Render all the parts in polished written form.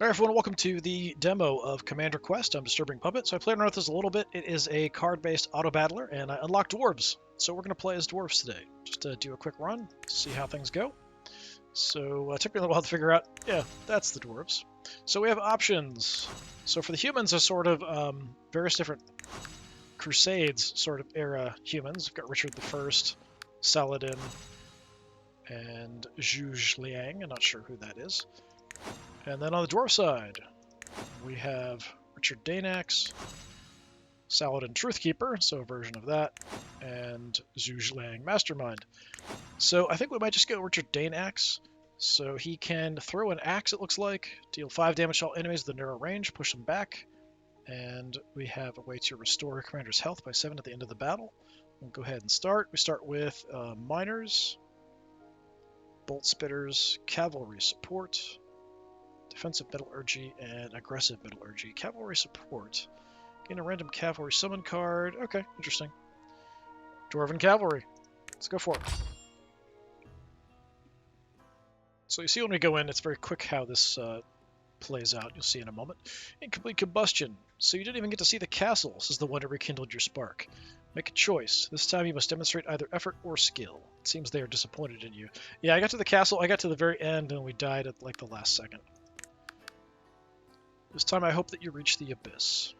Alright everyone, welcome to the demo of Commander Quest. I'm DisturbingPuppet. So I played around with this a little bit. It is a card-based auto-battler, and I unlocked dwarves. So we're going to play as dwarves today. Just to do a quick run, see how things go. So it took me a little while to figure out, yeah, that's the dwarves. So we have options. So for the humans, there's sort of various different Crusades sort of era humans. We've got Richard I, Saladin, and Zhuge Liang. I'm not sure who that is. And then on the dwarf side, we have Richard Danax, Saladin Truthkeeper, so a version of that, and Zhuge Liang Mastermind. So I think we might just go Richard Danax. So he can throw an axe, it looks like, deal 5 damage to all enemies with a narrow range, push them back, and we have a way to restore a commander's health by 7 at the end of the battle. We'll go ahead and start. We start with miners, bolt spitters, cavalry support, defensive metallurgy, and aggressive metallurgy. Cavalry support. Gain a random cavalry summon card. Okay, interesting. Dwarven cavalry. Let's go for it. So you see when we go in, it's very quick how this plays out. You'll see in a moment. Incomplete combustion. So you didn't even get to see the castle, says the one who rekindled your spark. Make a choice. This time you must demonstrate either effort or skill. It seems they are disappointed in you. Yeah, I got to the castle, I got to the very end, and we died at like the last second. This time I hope that you reach the abyss.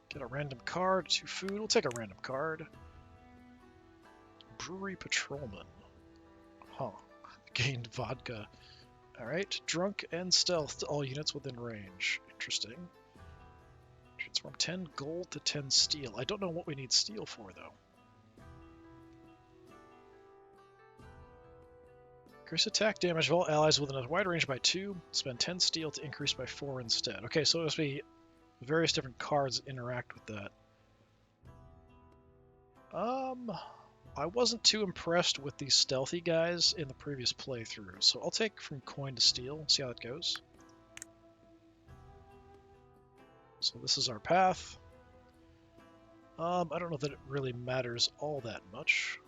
Get a random card, 2 food. We'll take a random card. Brewery Patrolman. Huh. Gained vodka. Alright. Drunk and stealth to all units within range. Interesting. Transform 10 gold to 10 steel. I don't know what we need steel for, though. Increase attack damage of all allies within a wide range by 2. Spend 10 steel to increase by 4 instead. Okay, so it must be various different cards that interact with that. I wasn't too impressed with these stealthy guys in the previous playthrough, so I'll take from coin to steel, see how it goes. So this is our path. I don't know that it really matters all that much.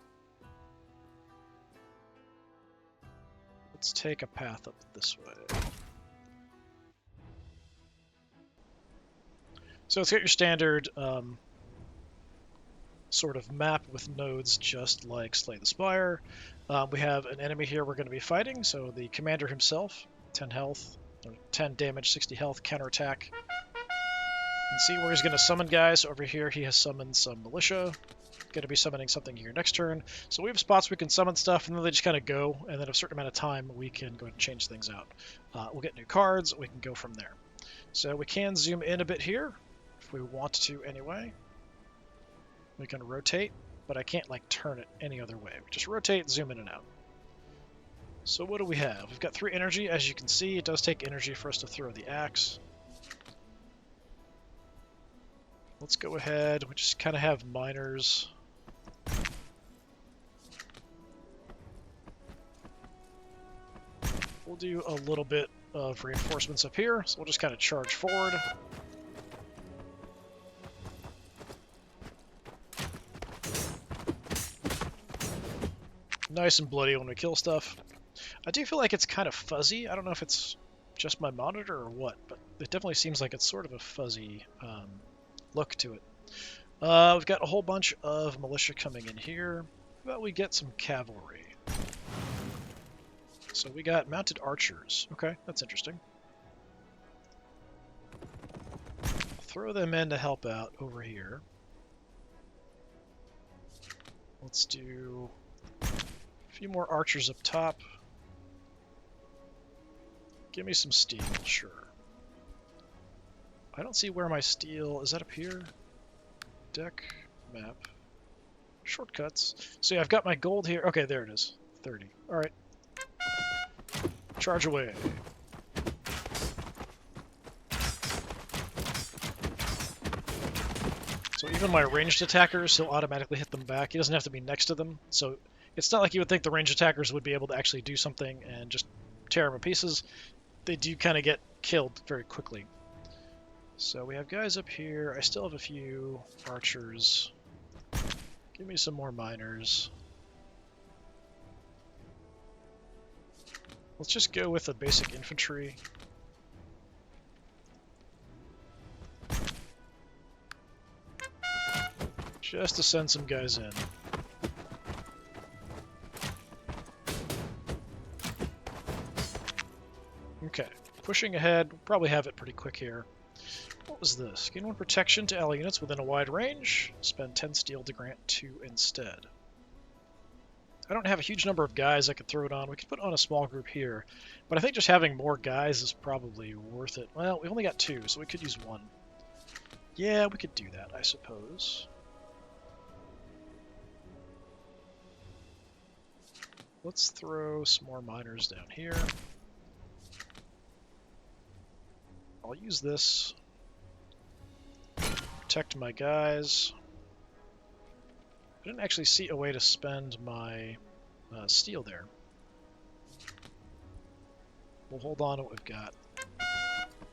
Let's take a path up this way. So it's got your standard sort of map with nodes just like Slay the Spire. We have an enemy here we're going to be fighting, so the commander himself, 10 health, 10 damage, 60 health, counterattack. You can see where he's going to summon guys. So over here he has summoned some militia. Going to be summoning something here next turn. So we have spots we can summon stuff, and then they just kind of go, and then a certain amount of time we can go ahead and change things out. We'll get new cards, we can go from there. So we can zoom in a bit here, if we want to anyway. We can rotate, but I can't like turn it any other way. We just rotate, zoom in and out. So what do we have? We've got 3 energy. As you can see, it does take energy for us to throw the axe. Let's go ahead, we just kind of have miners. We'll do a little bit of reinforcements up here, so we'll just kind of charge forward. Nice and bloody when we kill stuff. I do feel like it's kind of fuzzy. I don't know if it's just my monitor or what, but it definitely seems like it's sort of a fuzzy look to it. We've got a whole bunch of militia coming in here. How about we get some cavalry? So we got mounted archers. Okay, that's interesting. Throw them in to help out over here. Let's do a few more archers up top. Give me some steel, sure. I don't see where my steel... Is that up here? Deck, map, shortcuts. So yeah, I've got my gold here. Okay, there it is. 30. Alright. Charge away. So even my ranged attackers, he'll automatically hit them back. He doesn't have to be next to them. So it's not like you would think the ranged attackers would be able to actually do something and just tear them to pieces. They do kind of get killed very quickly. So we have guys up here. I still have a few archers. Give me some more miners. Let's just go with the basic infantry. Just to send some guys in. Okay, pushing ahead. We'll probably have it pretty quick here. What was this? Gain 1 protection to ally units within a wide range. Spend 10 steel to grant 2 instead. I don't have a huge number of guys I could throw it on. We could put on a small group here, but I think just having more guys is probably worth it. Well, we only got 2, so we could use 1. Yeah, we could do that, I suppose. Let's throw some more miners down here. I'll use this. Protect my guys. I didn't actually see a way to spend my steel there. We'll hold on to what we've got.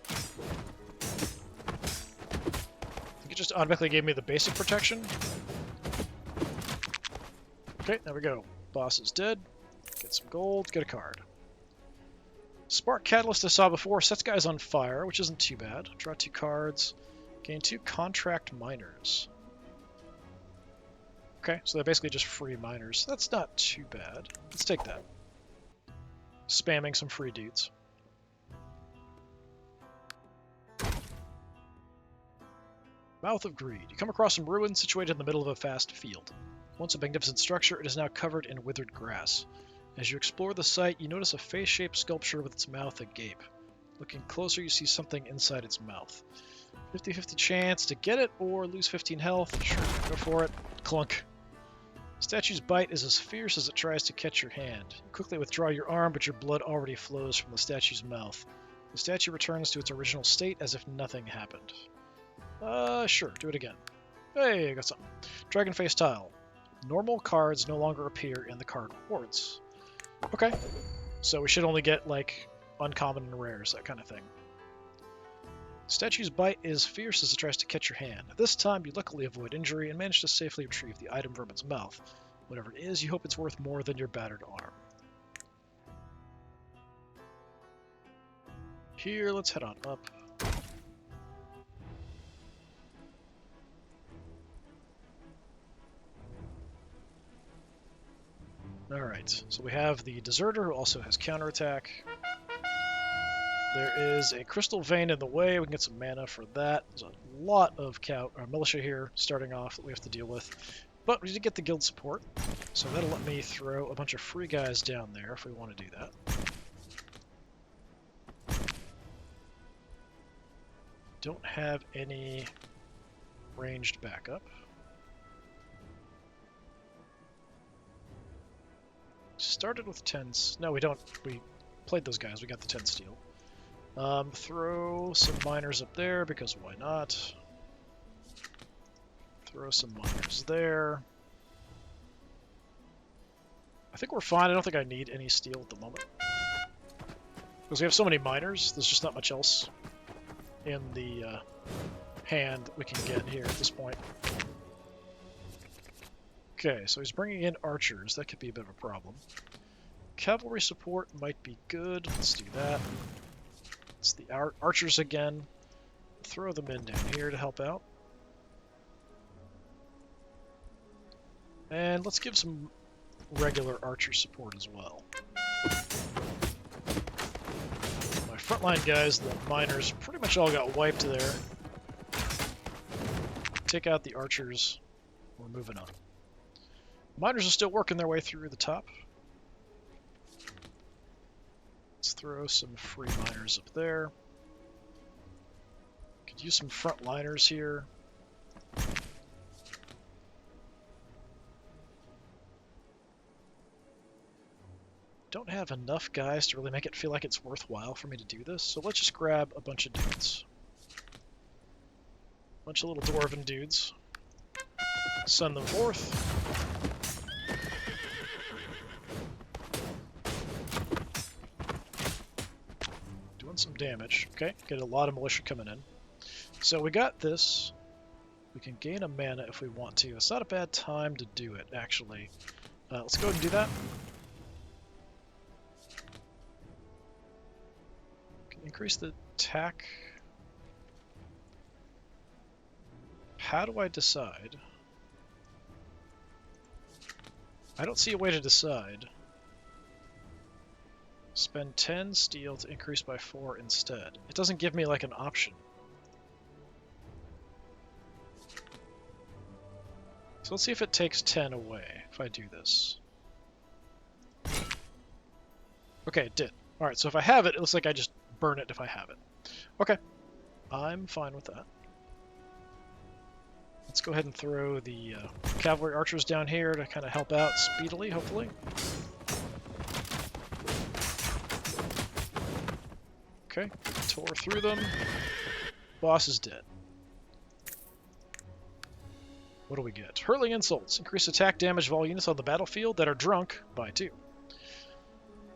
I think it just automatically gave me the basic protection. Okay, there we go. Boss is dead. Get some gold, get a card. Spark Catalyst I saw before sets guys on fire, which isn't too bad. Draw 2 cards. Gain 2 contract miners. Okay, so they're basically just free miners. That's not too bad. Let's take that. Spamming some free dudes. Mouth of Greed. You come across some ruins situated in the middle of a vast field. Once a magnificent structure, it is now covered in withered grass. As you explore the site, you notice a face-shaped sculpture with its mouth agape. Looking closer, you see something inside its mouth. 50-50 chance to get it or lose 15 health. Sure, go for it. Clunk. Statue's bite is as fierce as it tries to catch your hand. You quickly withdraw your arm, but your blood already flows from the statue's mouth. The statue returns to its original state as if nothing happened. Sure, do it again. Hey, I got something. Dragon Face Tile. Normal cards no longer appear in the card rewards. Okay, so we should only get, like, uncommon and rares, that kind of thing. Statue's bite is fierce as it tries to catch your hand. This time, you luckily avoid injury and manage to safely retrieve the item from its mouth. Whatever it is, you hope it's worth more than your battered arm. Here, let's head on up. Alright, so we have the Deserter, who also has counterattack. There is a Crystal Vein in the way. We can get some mana for that. There's a lot of militia here starting off that we have to deal with. But we did get the guild support, so that'll let me throw a bunch of free guys down there if we want to do that. Don't have any ranged backup. Started with 10s. No, we don't. We played those guys. We got the 10 steel. Throw some miners up there, because why not? Throw some miners there. I think we're fine. I don't think I need any steel at the moment. Because we have so many miners, there's just not much else in the hand that we can get here at this point. Okay, so he's bringing in archers. That could be a bit of a problem. Cavalry support might be good. Let's do that. It's the archers again. Throw them in down here to help out. And let's give some regular archer support as well. My frontline guys, the miners, pretty much all got wiped there. Take out the archers. We're moving on. Miners are still working their way through the top. Let's throw some free miners up there. Could use some frontliners here. Don't have enough guys to really make it feel like it's worthwhile for me to do this, so let's just grab a bunch of dudes. Bunch of little dwarven dudes. Send them forth. Doing some damage. Okay, get a lot of militia coming in. So we got this. We can gain a mana if we want to. It's not a bad time to do it, actually. Let's go ahead and do that. Can increase the attack. How do I decide? I don't see a way to decide. Spend 10 steel to increase by 4 instead. It doesn't give me like an option. So let's see if it takes 10 away if I do this. Okay, it did. Alright, so if I have it, it looks like I just burn it if I have it. Okay, I'm fine with that. Let's go ahead and throw the cavalry archers down here to kind of help out speedily, hopefully. Okay, tore through them. Boss is dead. What do we get? Hurling insults. Increase attack damage of all units on the battlefield that are drunk by 2.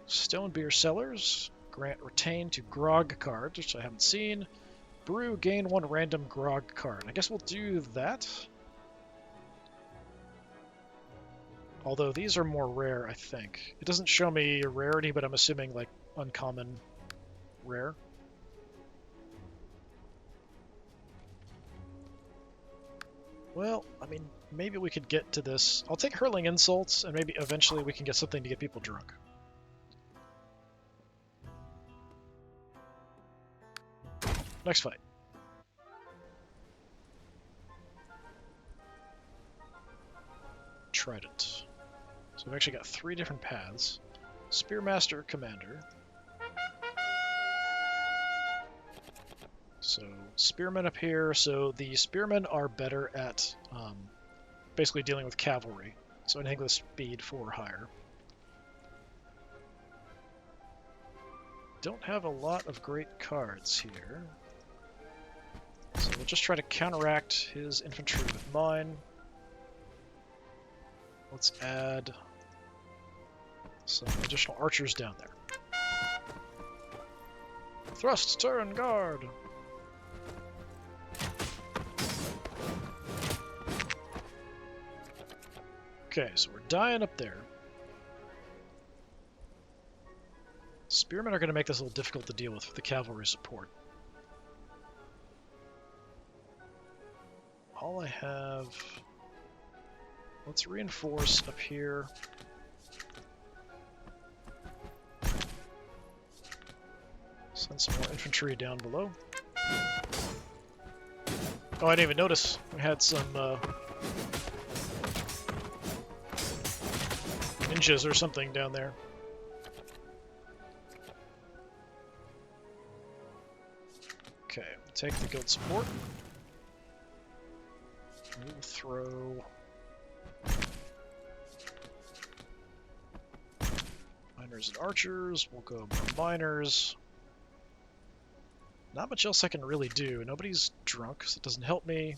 Stone beer sellers. Grant retain to grog cards, which I haven't seen. Brew, gain 1 random grog card. I guess we'll do that. Although these are more rare, I think. It doesn't show me a rarity, but I'm assuming like uncommon rare. Well, I mean, maybe we could get to this. I'll take hurling insults, and maybe eventually we can get something to get people drunk. Next fight. Trident. So we've actually got 3 different paths. Spearmaster, Commander. So spearmen up here. So the spearmen are better at basically dealing with cavalry. So anything with speed 4 or higher. Don't have a lot of great cards here. So we'll just try to counteract his infantry with mine. Let's add some additional archers down there. Thrust, turn, guard! Okay, so we're dying up there. Spearmen are going to make this a little difficult to deal with the cavalry support. All I have... Let's reinforce up here. Send some more infantry down below. Oh, I didn't even notice. We had some ninjas or something down there. Okay, we'll take the guild support. We'll throw... miners and archers. We'll go more miners. Not much else I can really do. Nobody's drunk, so it doesn't help me.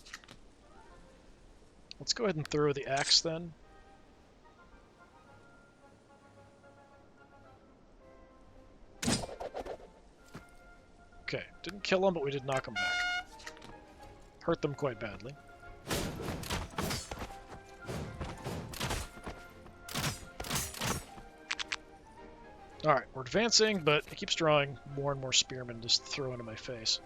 Let's go ahead and throw the axe then. Okay, didn't kill them, but we did knock them back. Hurt them quite badly. Alright, we're advancing, but it keeps drawing more and more spearmen just to throw into my face.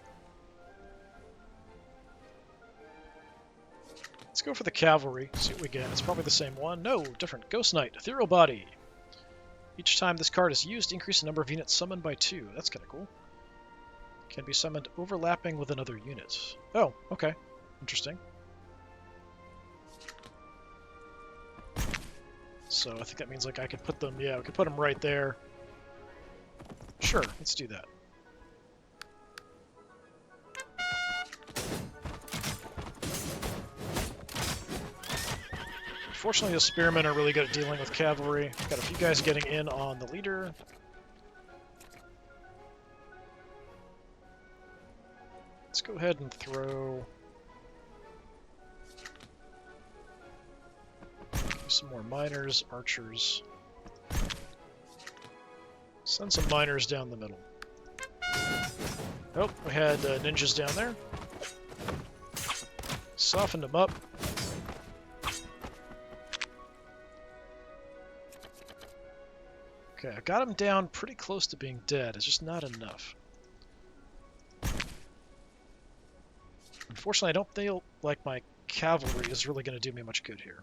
Let's go for the cavalry, see what we get. It's probably the same one. No, different. Ghost Knight, Ethereal Body. Each time this card is used, increase the number of units summoned by 2. That's kind of cool. Can be summoned overlapping with another unit. Oh, okay. Interesting. So I think that means like I could put them, yeah, we could put them right there. Sure, let's do that. Fortunately, the spearmen are really good at dealing with cavalry. Got a few guys getting in on the leader. Let's go ahead and throw some more miners, archers. Send some miners down the middle. Oh, we had ninjas down there. Softened them up. Okay, I got him down pretty close to being dead. It's just not enough. Unfortunately, I don't feel like my cavalry is really going to do me much good here.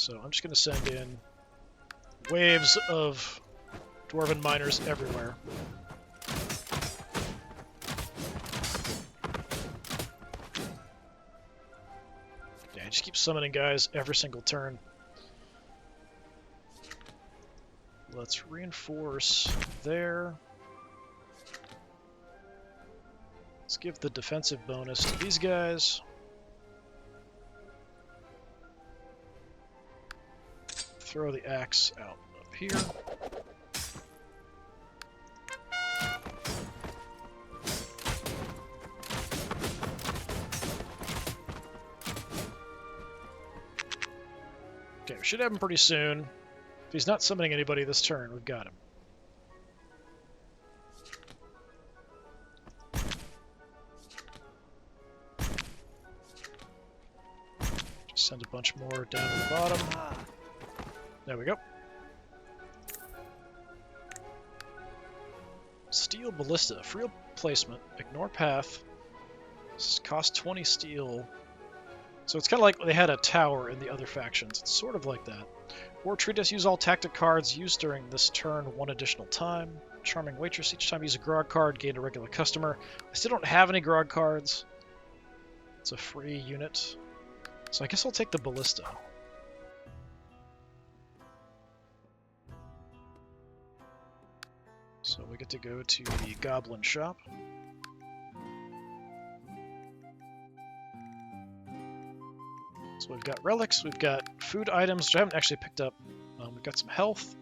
So I'm just going to send in waves of dwarven miners everywhere. Yeah, just keep summoning guys every single turn. Let's reinforce there. Let's give the defensive bonus to these guys. Throw the axe out up here. Okay, we should have him pretty soon. If he's not summoning anybody this turn, we've got him. Just send a bunch more down to the bottom. There we go. Steel Ballista. Free placement. Ignore path. This cost 20 steel. So it's kind of like they had a tower in the other factions. It's sort of like that. War Treatise. Use all tactic cards used during this turn one additional time. Charming Waitress. Each time you use a grog card, gain a regular customer. I still don't have any grog cards. It's a free unit. So I guess I'll take the Ballista. So we get to go to the Goblin Shop. So we've got relics, we've got food items, which I haven't actually picked up. We've got some health.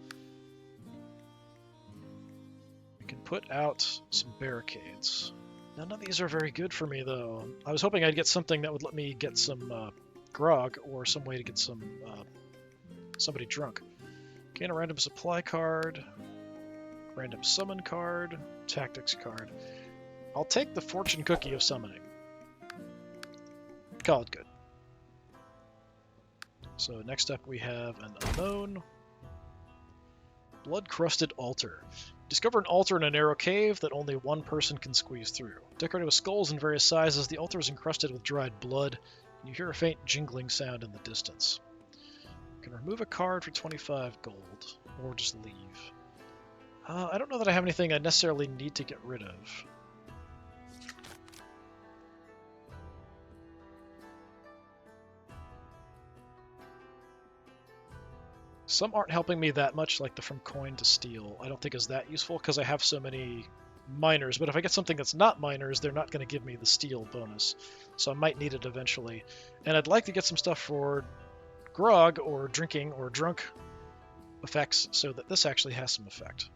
We can put out some barricades. None of these are very good for me, though. I was hoping I'd get something that would let me get some grog, or some way to get some somebody drunk. Gain a random supply card, random summon card, tactics card. I'll take the fortune cookie of summoning. Call it good. So next up we have an unknown. Blood-crusted altar. Discover an altar in a narrow cave that only one person can squeeze through. Decorated with skulls in various sizes, the altar is encrusted with dried blood, and you hear a faint jingling sound in the distance. You can remove a card for 25 gold, or just leave. I don't know that I have anything I necessarily need to get rid of. Some aren't helping me that much, like the from coin to steel. I don't think is that useful because I have so many miners, but if I get something that's not miners, they're not going to give me the steel bonus. So I might need it eventually. And I'd like to get some stuff for grog or drinking or drunk effects so that this actually has some effect.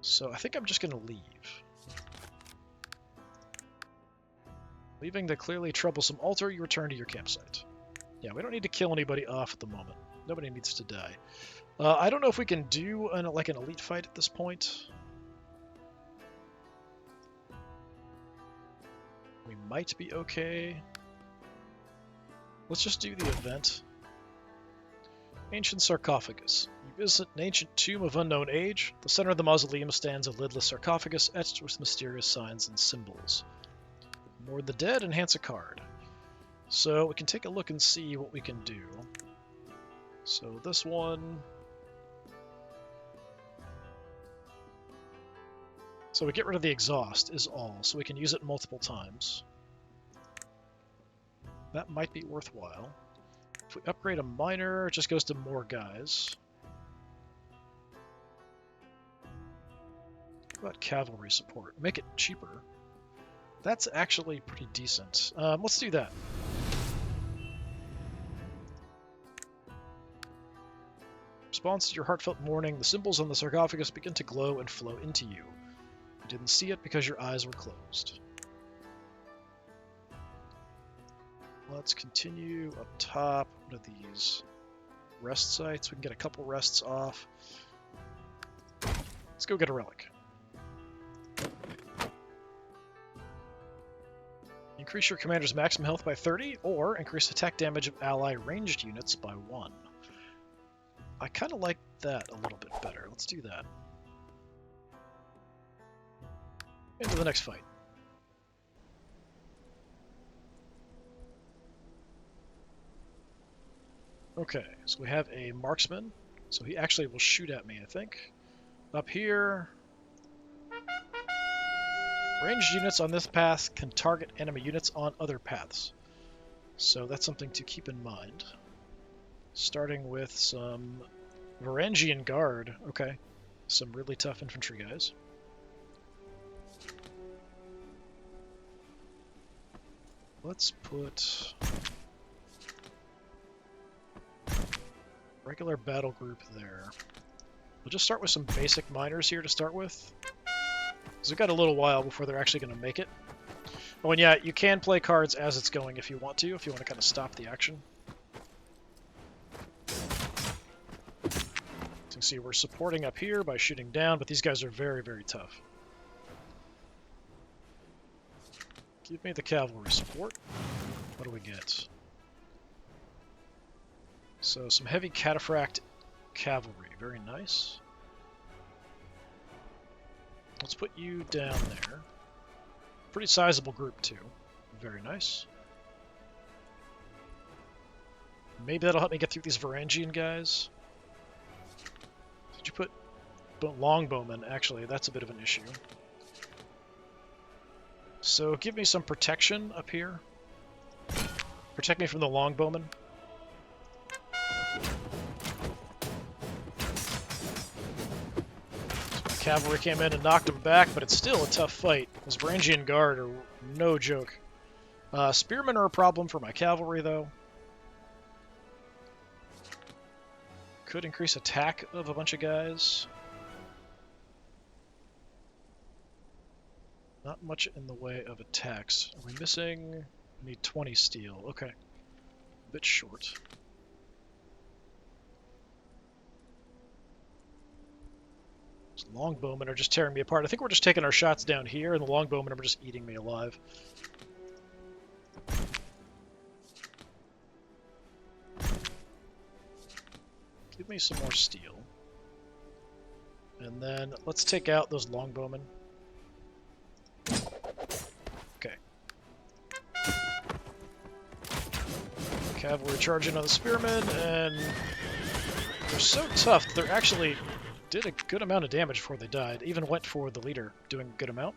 So I think I'm just going to leave. Leaving the clearly troublesome altar, you return to your campsite. Yeah, we don't need to kill anybody off at the moment. Nobody needs to die. I don't know if we can do an elite fight at this point. We might be okay. Let's just do the event. Ancient sarcophagus. You visit an ancient tomb of unknown age. The center of the mausoleum stands a lidless sarcophagus etched with mysterious signs and symbols. Mourn the dead, enhance a card. So we can take a look and see what we can do. So this one... So we get rid of the exhaust is all, so we can use it multiple times. That might be worthwhile. If we upgrade a miner, it just goes to more guys. What about cavalry support? Make it cheaper. That's actually pretty decent. Let's do that. Response to your heartfelt mourning, the symbols on the sarcophagus begin to glow and flow into you. You didn't see it because your eyes were closed. Let's continue up top. What are these? Rest sites. We can get a couple rests off. Let's go get a relic. Increase your commander's maximum health by 30, or increase attack damage of ally ranged units by 1. I kind of like that a little bit better. Let's do that. Into the next fight. Okay, so we have a marksman. So he actually will shoot at me, I think. Up here, ranged units on this path can target enemy units on other paths. So that's something to keep in mind. Starting with some Varangian Guard. Okay, some really tough infantry guys. Let's put regular battle group there. We'll just start with some basic miners here to start with. Because we've got a little while before they're actually going to make it. Oh, and yeah, you can play cards as it's going if you want to kind of stop the action. So you can see we're supporting up here by shooting down, but these guys are very, very tough. Give me the cavalry support. What do we get? So some heavy cataphract cavalry, very nice. Let's put you down there. Pretty sizable group too, very nice. Maybe that'll help me get through these Varangian guys. Did you put longbowmen? Actually, that's a bit of an issue. So give me some protection up here. Protect me from the longbowmen. Cavalry came in and knocked them back, but it's still a tough fight. Those Varangian Guard are no joke. Spearmen are a problem for my cavalry, though. Could increase attack of a bunch of guys. Not much in the way of attacks. Are we missing? We need 20 steel. Okay. A bit short. Longbowmen are just tearing me apart. I think we're just taking our shots down here, and the longbowmen are just eating me alive. Give me some more steel. And then let's take out those longbowmen. Okay. Cavalry charging on the spearmen, and they're so tough, they're actually did a good amount of damage before they died. Even went for the leader, doing a good amount.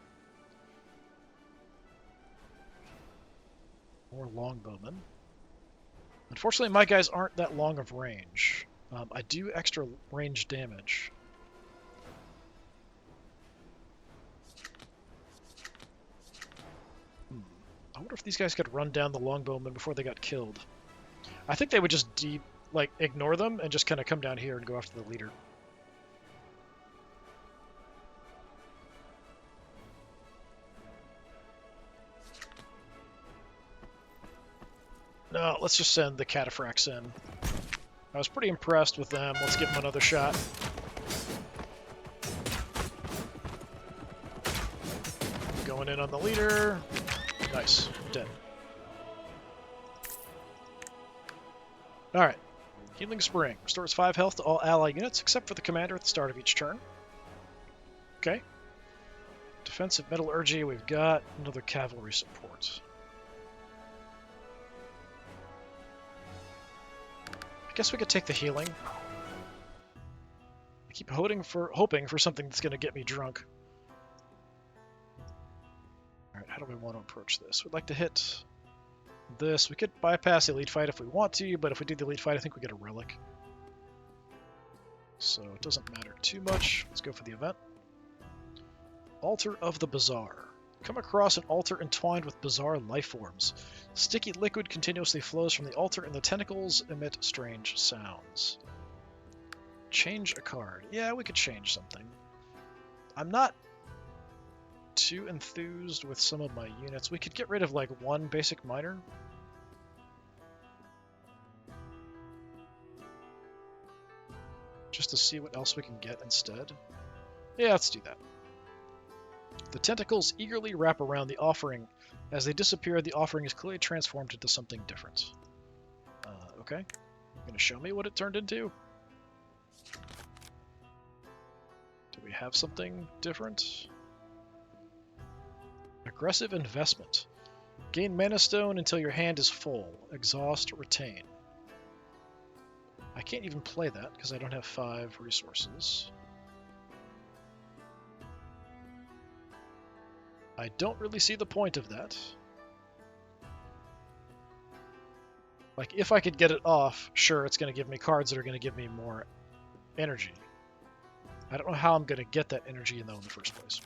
More longbowmen. Unfortunately, my guys aren't that long of range. I do extra range damage. I wonder if these guys could run down the longbowmen before they got killed. I think they would just ignore them and just kind of come down here and go after the leader. No, let's just send the cataphracts in. I was pretty impressed with them. Let's give them another shot. Going in on the leader. Nice. Dead. Alright. Healing Spring. Restores 5 health to all ally units, except for the commander at the start of each turn. Okay. Defensive Metallurgy. We've got another cavalry support. I guess we could take the healing. I keep hoping for something that's going to get me drunk. Alright, how do we want to approach this? We'd like to hit this. We could bypass the elite fight if we want to, but if we do the elite fight, I think we get a relic. So it doesn't matter too much. Let's go for the event. Altar of the Bazaar. Come across an altar entwined with bizarre life forms. Sticky liquid continuously flows from the altar and the tentacles emit strange sounds. Change a card. Yeah, we could change something. I'm not too enthused with some of my units. We could get rid of like one basic miner. Just to see what else we can get instead. Yeah, let's do that. The tentacles eagerly wrap around the offering. As they disappear, the offering is clearly transformed into something different. Okay. You're going to show me what it turned into? Do we have something different? Aggressive investment. Gain mana stone until your hand is full. Exhaust, retain. I can't even play that because I don't have 5 resources. I don't really see the point of that. Like, if I could get it off, sure, it's going to give me cards that are going to give me more energy. I don't know how I'm going to get that energy, though, in the first place.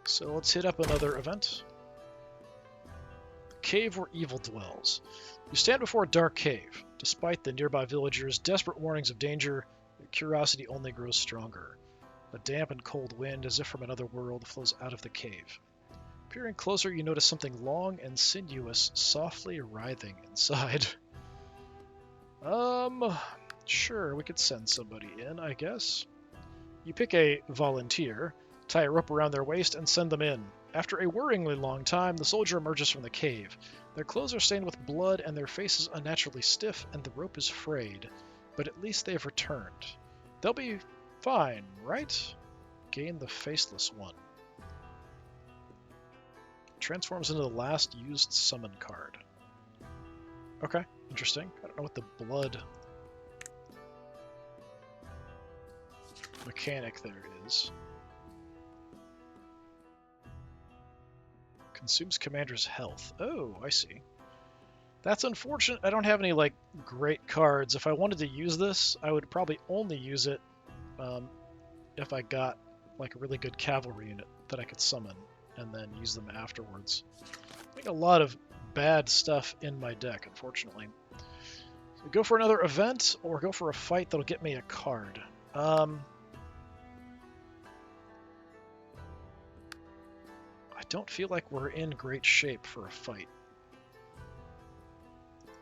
So let's hit up another event. Cave where evil dwells. You stand before a dark cave. Despite the nearby villagers' desperate warnings of danger, your curiosity only grows stronger. A damp and cold wind, as if from another world, flows out of the cave. Peering closer, you notice something long and sinuous, softly writhing inside. Sure, we could send somebody in, I guess. You pick a volunteer, tie a rope around their waist, and send them in. After a worryingly long time, the soldier emerges from the cave. Their clothes are stained with blood, and their faces unnaturally stiff, and the rope is frayed. But at least they've returned. They'll be fine, right? Gain the Faceless One. Transforms into the last used summon card. Okay, interesting. I don't know what the blood mechanic there is. Consumes commander's health. Oh, I see. That's unfortunate. I don't have any, like, great cards. If I wanted to use this, I would probably only use it if I got, like, a really good cavalry unit that I could summon and then use them afterwards. I think a lot of bad stuff in my deck, unfortunately. So go for another event or go for a fight that'll get me a card. I don't feel like we're in great shape for a fight.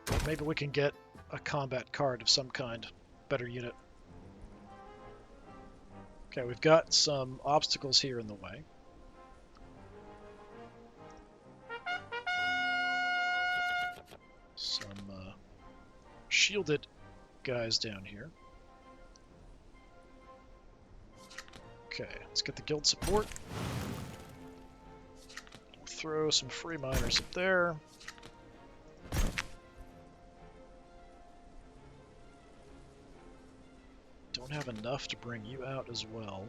But maybe we can get a combat card of some kind. Better unit. Okay, we've got some obstacles here in the way. Some shielded guys down here. Okay, let's get the guild support. We'll throw some free miners up there. Don't have enough to bring you out as well.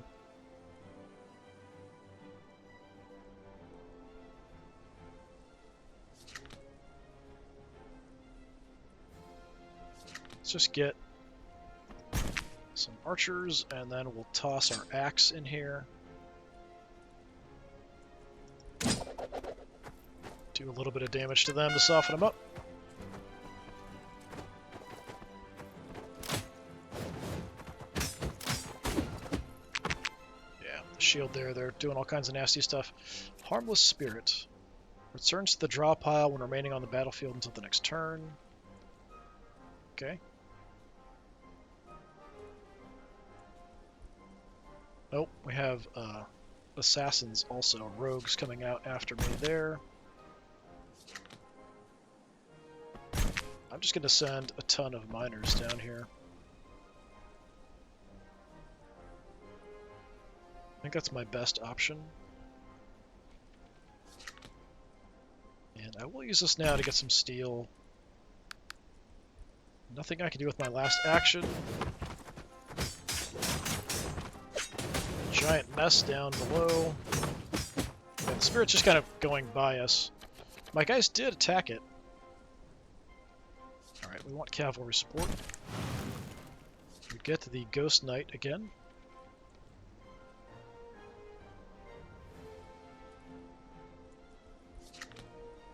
Let's just get some archers, and then we'll toss our axe in here. Do a little bit of damage to them to soften them up. Yeah, the shield there, they're doing all kinds of nasty stuff. Harmless Spirit. Returns to the draw pile when remaining on the battlefield until the next turn. Okay. Oh, we have assassins also, rogues coming out after me there. I'm just going to send a ton of miners down here. I think that's my best option. And I will use this now to get some steel. Nothing I can do with my last action. Giant mess down below. Yeah, the spirit's just kind of going by us. My guys did attack it. Alright, we want cavalry support. We get to the Ghost Knight again.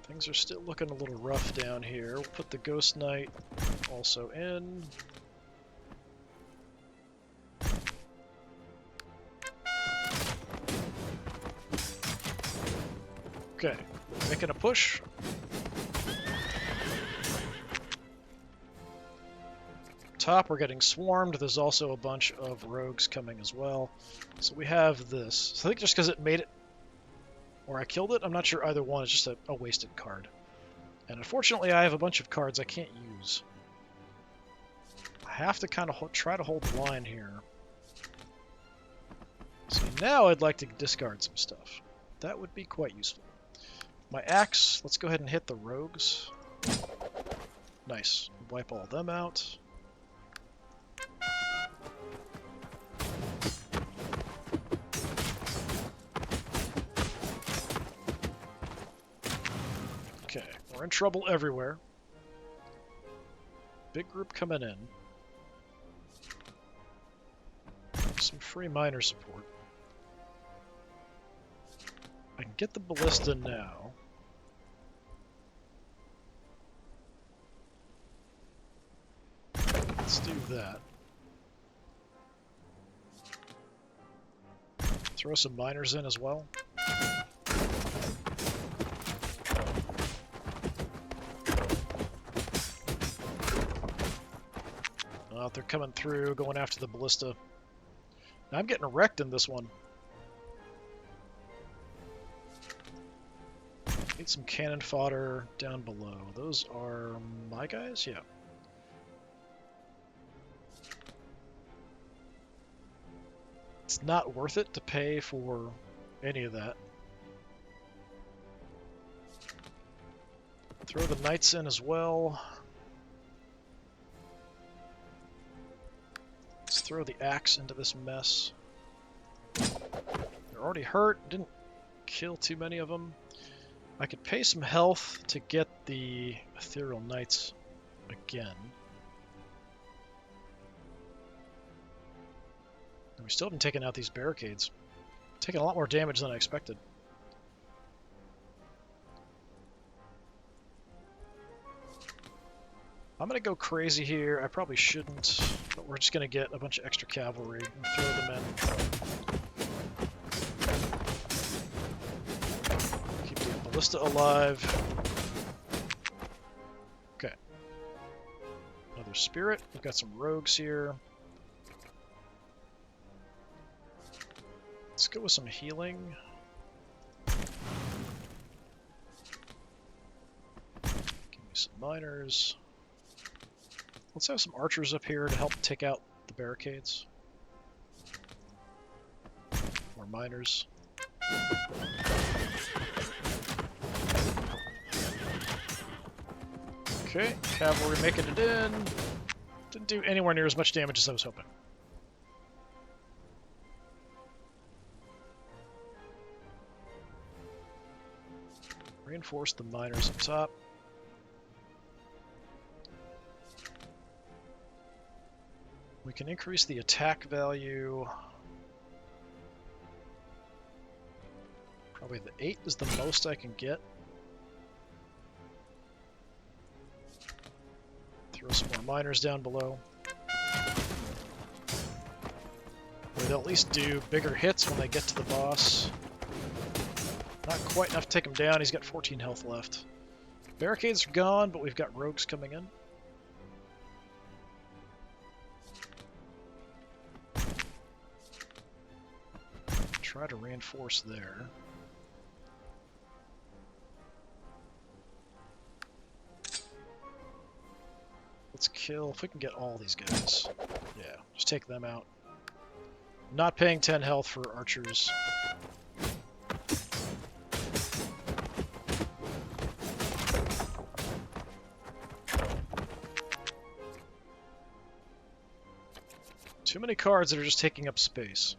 Things are still looking a little rough down here. We'll put the Ghost Knight also in. Okay, making a push. Top, we're getting swarmed. There's also a bunch of rogues coming as well. So we have this. So I think just because it made it, or I killed it, I'm not sure either one. It's just a wasted card. And unfortunately, I have a bunch of cards I can't use. I have to kind of try to hold the line here. So now I'd like to discard some stuff. That would be quite useful. My axe, let's go ahead and hit the rogues. Nice. wipe all them out. Okay, we're in trouble everywhere. Big group coming in. Some free miner support. I can get the ballista now. Let's do that. Throw some miners in as well. They're coming through, going after the ballista. Now I'm getting wrecked in this one. Need some cannon fodder down below. Those are my guys? Yeah. It's not worth it to pay for any of that. Throw the knights in as well. Let's throw the axe into this mess. They're already hurt. Didn't kill too many of them. I could pay some health to get the ethereal knights again. And we still haven't taken out these barricades. Taking a lot more damage than I expected. I'm going to go crazy here. I probably shouldn't, but we're just going to get a bunch of extra cavalry and throw them in. Keep the ballista alive. Okay. Another spirit. We've got some rogues here. Let's go with some healing. Give me some miners. Let's have some archers up here to help take out the barricades. More miners. Okay, cavalry making it in. Didn't do anywhere near as much damage as I was hoping. Reinforce the miners up top. We can increase the attack value. Probably the 8 is the most I can get. Throw some more miners down below. They'll at least do bigger hits when they get to the boss. Not quite enough to take him down. He's got 14 health left. Barricades are gone, but we've got rogues coming in. Try to reinforce there. Let's kill, if we can get all these guys. Yeah, just take them out. Not paying 10 health for archers. Too many cards that are just taking up space.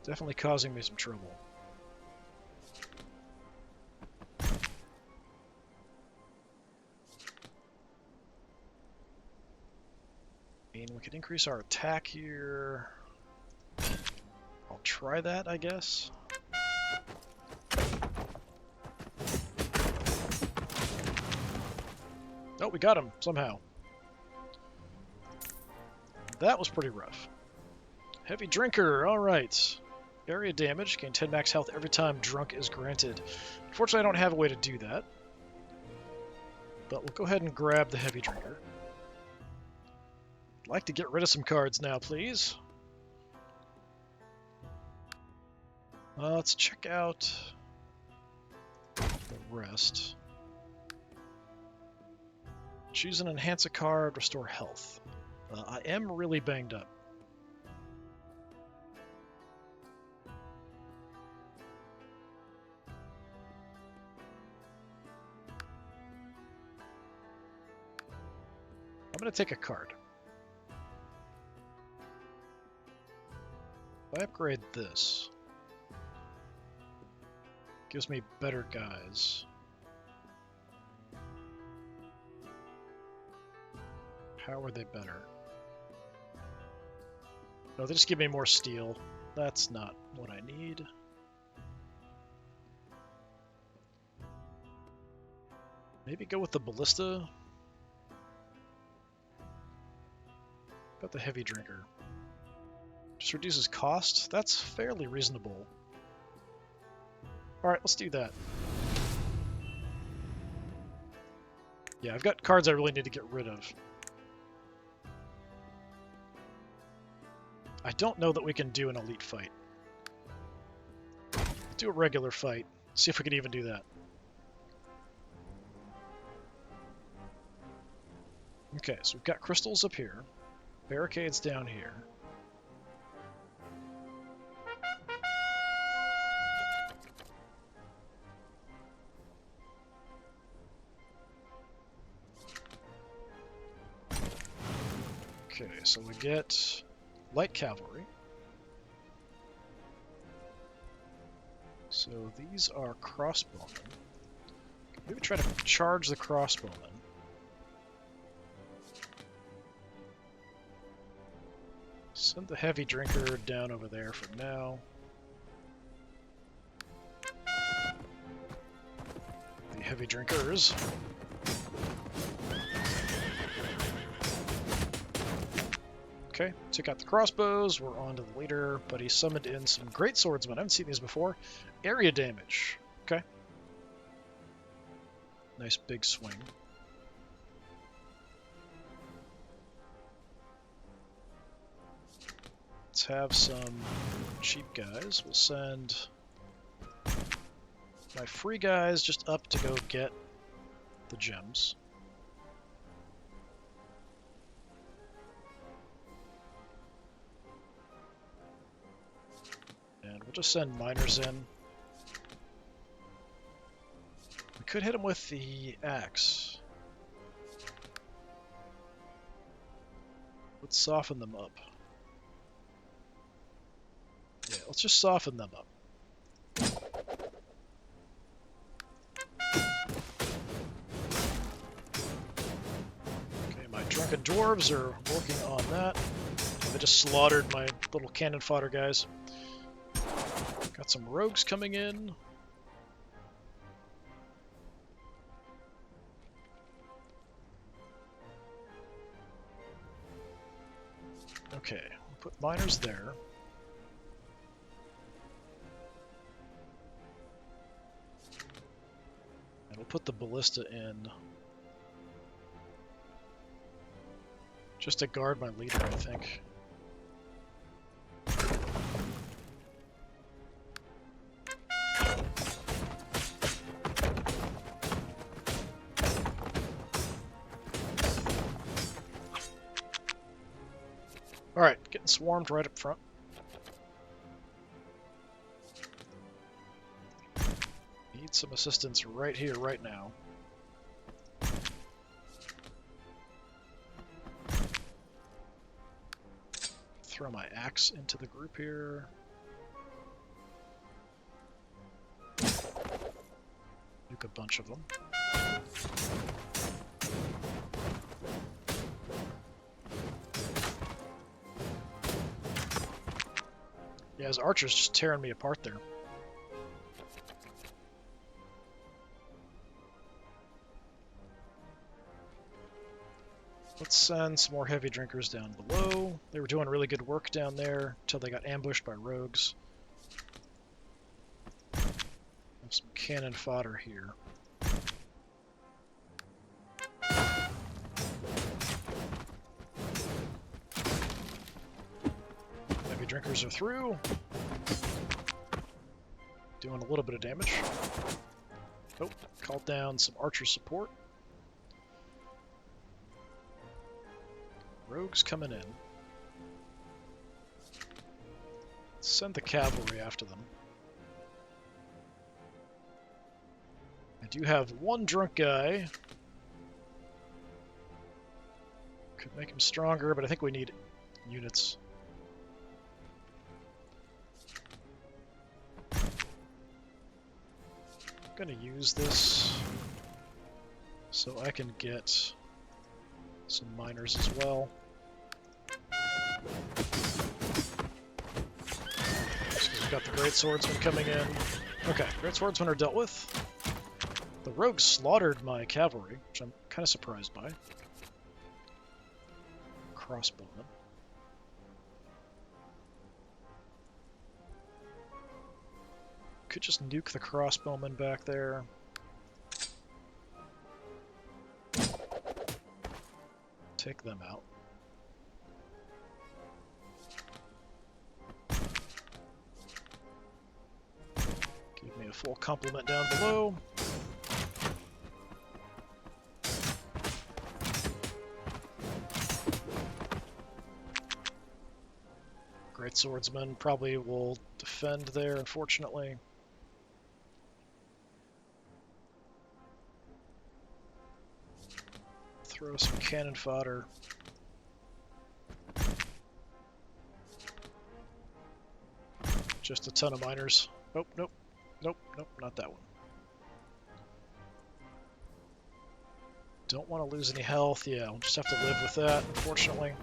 Definitely causing me some trouble. And we could increase our attack here. I'll try that, I guess. Oh, we got him somehow. That was pretty rough. Heavy drinker, alright. Area damage, gain 10 max health every time drunk is granted. Unfortunately, I don't have a way to do that. But we'll go ahead and grab the heavy drinker. I'd like to get rid of some cards now, please. Let's check out the rest. Choose and enhance a card, restore health. I am really banged up. going to take a card. If I upgrade this, gives me better guys. How are they better? No, they just give me more steel. That's not what I need. Maybe go with the ballista. Got the heavy drinker. Just reduces cost. That's fairly reasonable. Alright, let's do that. Yeah, I've got cards I really need to get rid of. I don't know that we can do an elite fight. Let's do a regular fight. See if we can even do that. Okay, so we've got crystals up here. Barricades down here. Okay, so we get light cavalry. So these are crossbowmen. Maybe try to charge the crossbowmen. Send the heavy drinker down over there for now. The heavy drinkers. Okay, took out the crossbows, we're on to the leader, but he summoned in some great swordsmen. I haven't seen these before. Area damage. Okay. Nice big swing. Let's have some cheap guys. We'll send my free guys just up to go get the gems. And we'll just send miners in. We could hit him with the axe. Let's soften them up. Yeah, let's just soften them up. Okay, my drunken dwarves are working on that. I just slaughtered my little cannon fodder guys. Got some rogues coming in. Okay, we'll put miners there. And we'll put the ballista in just to guard my leader, I think. Alright, getting swarmed right up front. Need some assistance right here, right now. Throw my axe into the group here. Nuke a bunch of them. Yeah, his archer's just tearing me apart there. Let's send some more heavy drinkers down below. They were doing really good work down there until they got ambushed by rogues. Have some cannon fodder here. Heavy drinkers are through. Doing a little bit of damage. Oh, called down some archer support. Rogues coming in. Send the cavalry after them. I do have one drunk guy Could make him stronger, but I think we need units. I'm gonna use this so I can get some miners as well. Just because we've got the Great Swordsmen coming in. Okay, Great Swordsmen are dealt with. The rogues slaughtered my cavalry, which I'm kind of surprised by. Crossbowmen. Could just nuke the crossbowmen back there. Take them out. Give me a full complement down below. Great Swordsman probably will defend there, unfortunately. Throw some cannon fodder. Just a ton of miners. Oh, nope. Nope, nope, not that one. Don't want to lose any health. Yeah, we'll just have to live with that, unfortunately.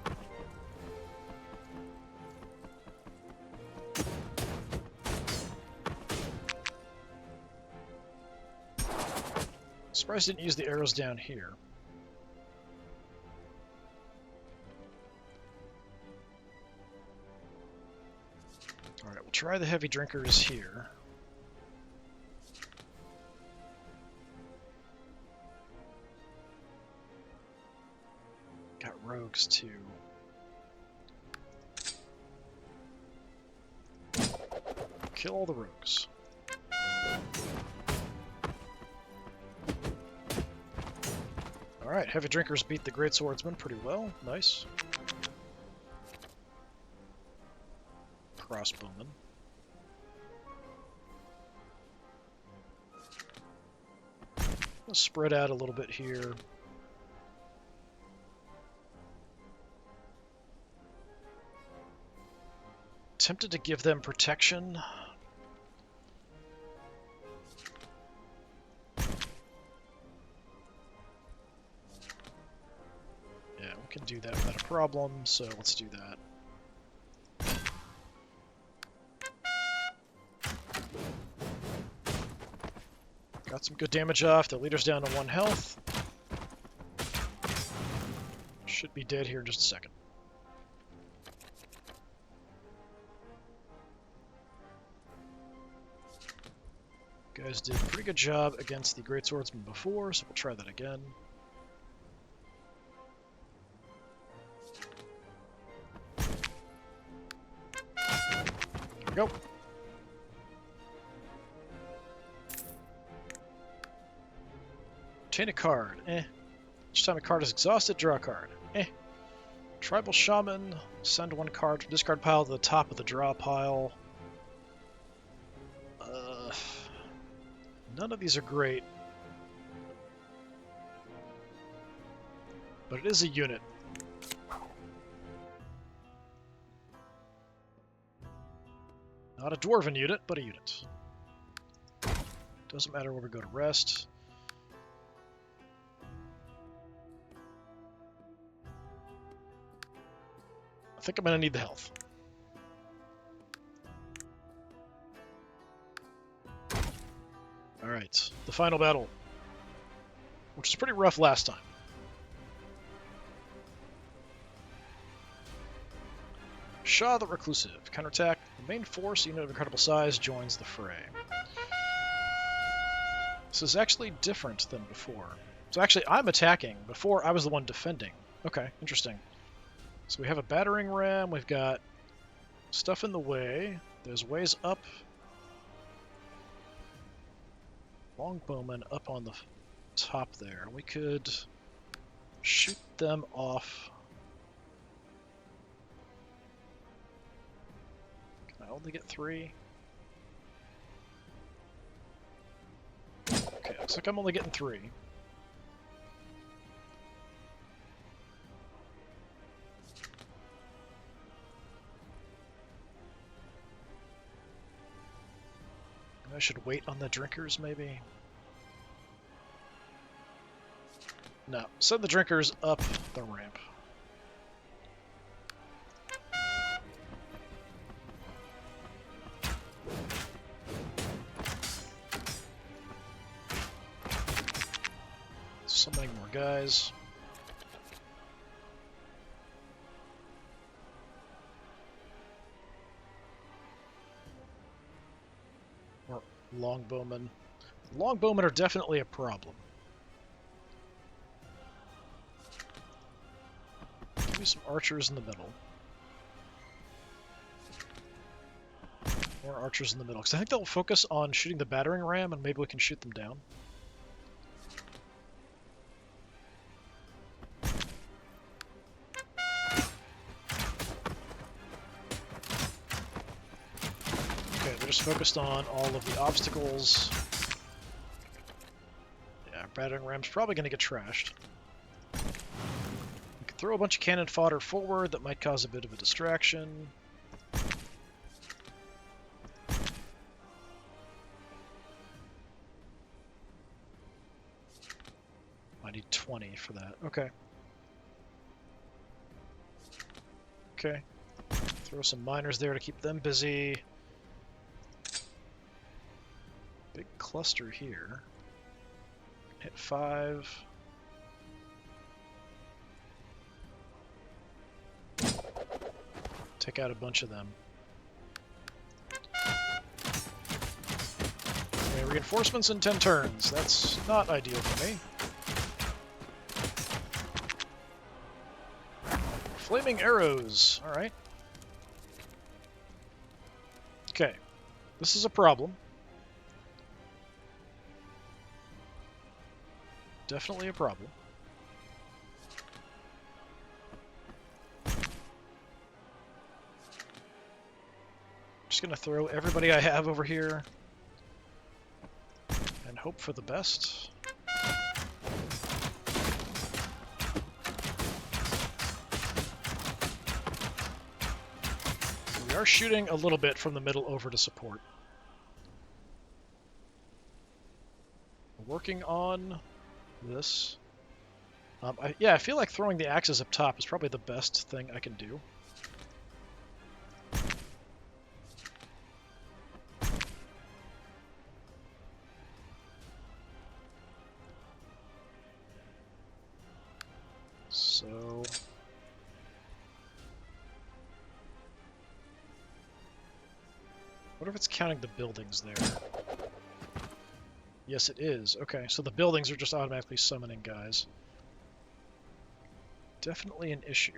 Surprised I didn't use the arrows down here. Alright, we'll try the heavy drinkers here. Got rogues too. Kill all the rogues. Alright, heavy drinkers beat the Great Swordsman pretty well. Nice. Crossbowmen. Let's spread out a little bit here. Tempted to give them protection. Yeah, we can do that without a problem, so let's do that. Got some good damage off. The leader's down to 1 health. Should be dead here in just a second. Guys did a pretty good job against the Great Swordsman before, so we'll try that again. Here we go. Obtain a card. Each time a card is exhausted, draw a card. Tribal Shaman. Send 1 card from discard pile to the top of the draw pile. None of these are great. But it is a unit. Not a dwarven unit, but a unit. Doesn't matter where we go to rest. I think I'm going to need the health. Alright, the final battle. Which was pretty rough last time. Shah the Reclusive. Counterattack. The main force, unit of incredible size, joins the fray. This is actually different than before. So actually, I'm attacking. Before, I was the one defending. Okay, interesting. So we have a battering ram, we've got stuff in the way, there's ways up. Longbowmen up on the top there. We could shoot them off. Can I only get 3? Okay, looks like I'm only getting 3. should wait on the drinkers, maybe? No, send the drinkers up the ramp. Summoning more guys. More longbowmen. Longbowmen are definitely a problem. Give me some archers in the middle. More archers in the middle, because I think they'll focus on shooting the battering ram, and maybe we can shoot them down. Okay, they're just focused on all of the obstacles. Yeah, battering ram's probably going to get trashed. We could throw a bunch of cannon fodder forward that might cause a bit of a distraction. I need 20 for that. Okay. Okay. Throw some miners there to keep them busy. Big cluster here. Hit 5. Take out a bunch of them. Okay, reinforcements in 10 turns. That's not ideal for me. Flaming arrows. Alright. Okay. This is a problem. Definitely a problem. Just gonna throw everybody I have over here and hope for the best. We are shooting a little bit from the middle over to support. Working on this. Yeah, I feel like throwing the axes up top is probably the best thing I can do. So... what if it's counting the buildings there? Yes, it is. Okay, so the buildings are just automatically summoning guys. Definitely an issue.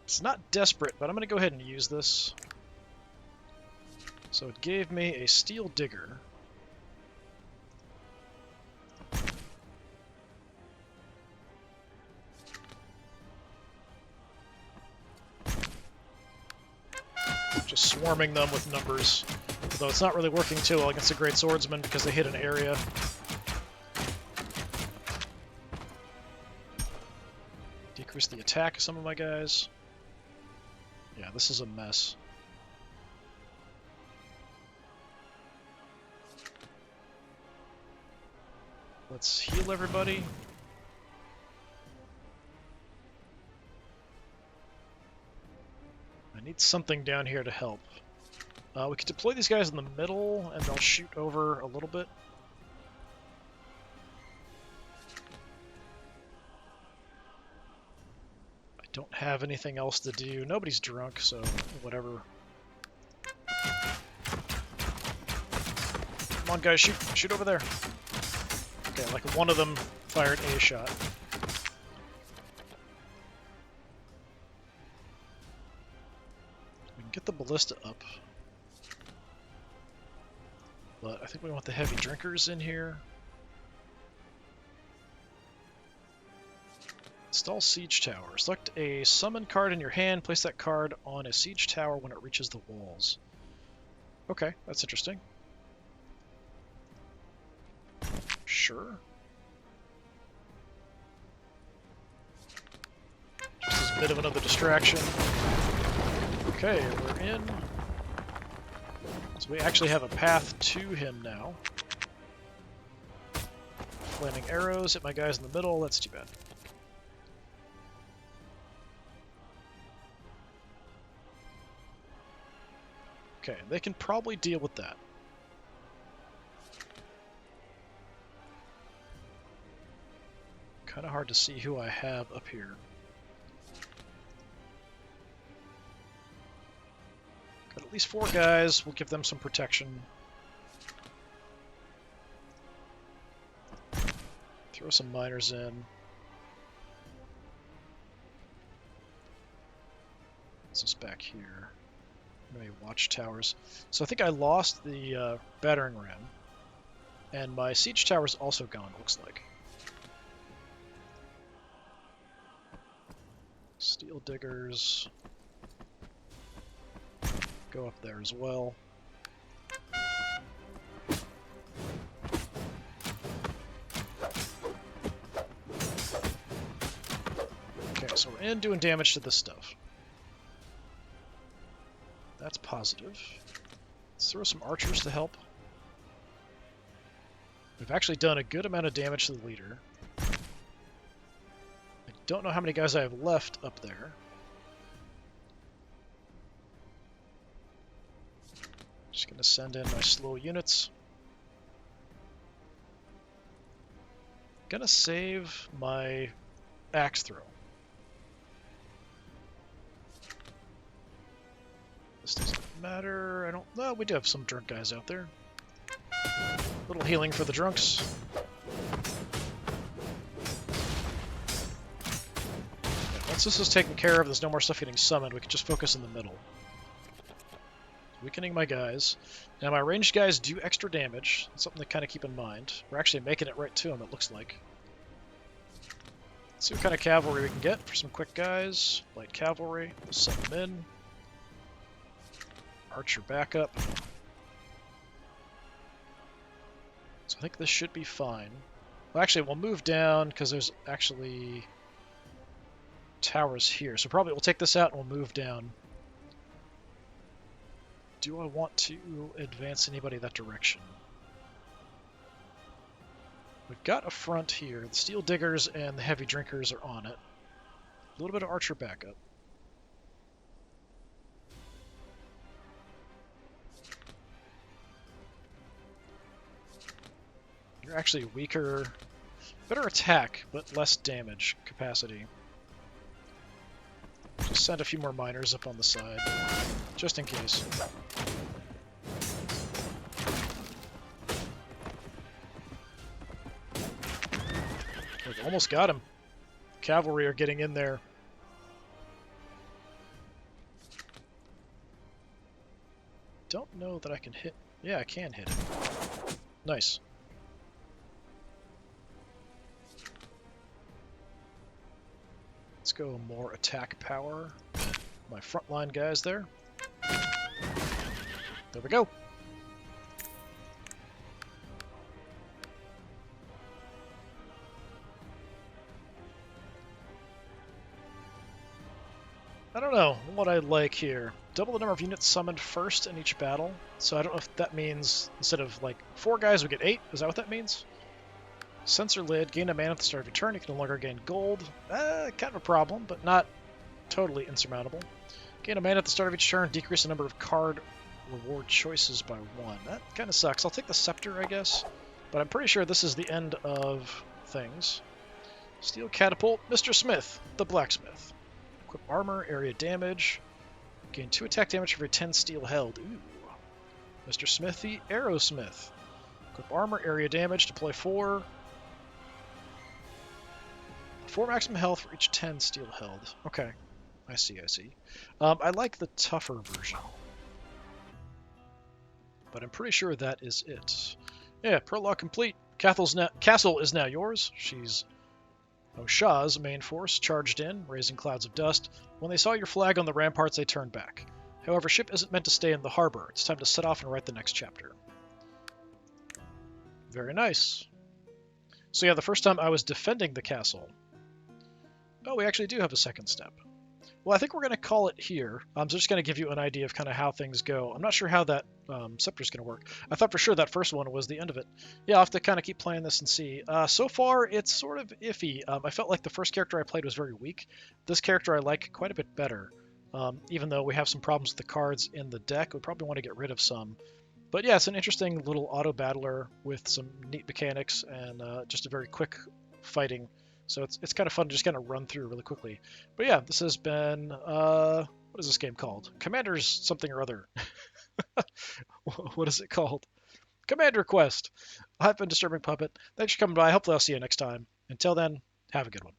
It's not desperate, but I'm going to go ahead and use this. So it gave me a steel digger. Just swarming them with numbers. Although it's not really working too well against a great swordsman because they hit an area. Decrease the attack of some of my guys. Yeah, this is a mess. Let's heal everybody. I need something down here to help. We could deploy these guys in the middle, and they'll shoot over a little bit. I don't have anything else to do. Nobody's drunk, so whatever. Come on, guys, shoot! Shoot over there! Okay, like one of them fired a shot. We can get the ballista up. But I think we want the heavy drinkers in here. Install siege tower. Select a summon card in your hand. Place that card on a siege tower when it reaches the walls. Okay, that's interesting. Sure. bit of another distraction. Okay, we're in. So we actually have a path to him now. Flaming arrows hit my guys in the middle. That's too bad. Okay, they can probably deal with that. Kind of hard to see who I have up here. Got at least 4 guys. We'll give them some protection. Throw some miners in. What's this back here? Maybe watchtowers. So I think I lost the battering ram. And my siege tower's also gone, looks like. Steel diggers go up there as well. Okay, so we're in doing damage to this stuff. That's positive. Let's throw some archers to help. We've actually done a good amount of damage to the leader. I don't know how many guys I have left up there. Just gonna send in my slow units. Gonna save my axe throw. This doesn't matter. I don't. Well, we do have some drunk guys out there. A little healing for the drunks. Yeah, once this is taken care of, there's no more stuff getting summoned. We can just focus in the middle. Weakening my guys. Now my ranged guys do extra damage. That's something to kind of keep in mind. We're actually making it right to them, it looks like. Let's see what kind of cavalry we can get for some quick guys. Light cavalry. We'll send them in. Archer backup. So I think this should be fine. Well, actually, we'll move down because there's actually towers here. So probably we'll take this out and we'll move down. Do I want to advance anybody that direction? We've got a front here. The steel diggers and the heavy drinkers are on it. A little bit of archer backup. You're actually weaker. Better attack, but less damage capacity. Just send a few more miners up on the side, just in case. We've almost got him. Cavalry are getting in there. Don't know that I can hit. Yeah, I can hit him. Nice. Let's go more attack power. My frontline guys there. There we go. I don't know what I like here. Double the number of units summoned first in each battle. So I don't know if that means instead of like 4 guys we get 8. Is that what that means? Sensor lid, gain a mana at the start of your turn. You can no longer gain gold. Kind of a problem, but not totally insurmountable. Gain a mana at the start of each turn. Decrease the number of card reward choices by 1. That kind of sucks. I'll take the scepter, I guess. But I'm pretty sure this is the end of things. Steel catapult, Mr. Smith, the blacksmith. Equip armor, area damage. Gain 2 attack damage for every 10 steel held. Ooh. Mr. Smith, the arrowsmith. Equip armor, area damage, deploy 4. 4 maximum health for each 10 steel held. Okay. I see. I like the tougher version. But I'm pretty sure that is it. Yeah, prologue complete. Castle is now yours. She's Shah's main force charged in, raising clouds of dust. When they saw your flag on the ramparts, they turned back. However, ship isn't meant to stay in the harbor. It's time to set off and write the next chapter. Very nice. So yeah, the first time I was defending the castle. Oh, we actually do have a second step. Well, I think we're going to call it here. So just going to give you an idea of kind of how things go. I'm not sure how that scepter is going to work. I thought for sure that first one was the end of it. Yeah, I'll have to kind of keep playing this and see. So far, it's sort of iffy. I felt like the first character I played was very weak. This character I like quite a bit better. Even though we have some problems with the cards in the deck, we probably want to get rid of some. But yeah, it's an interesting little auto battler with some neat mechanics and just a very quick fighting. So it's kind of fun to just kind of run through really quickly. But yeah, this has been what is this game called? Commander's something or other. What is it called? Commander Quest. I've been Disturbing Puppet. Thanks for coming by. Hopefully I'll see you next time. Until then, have a good one.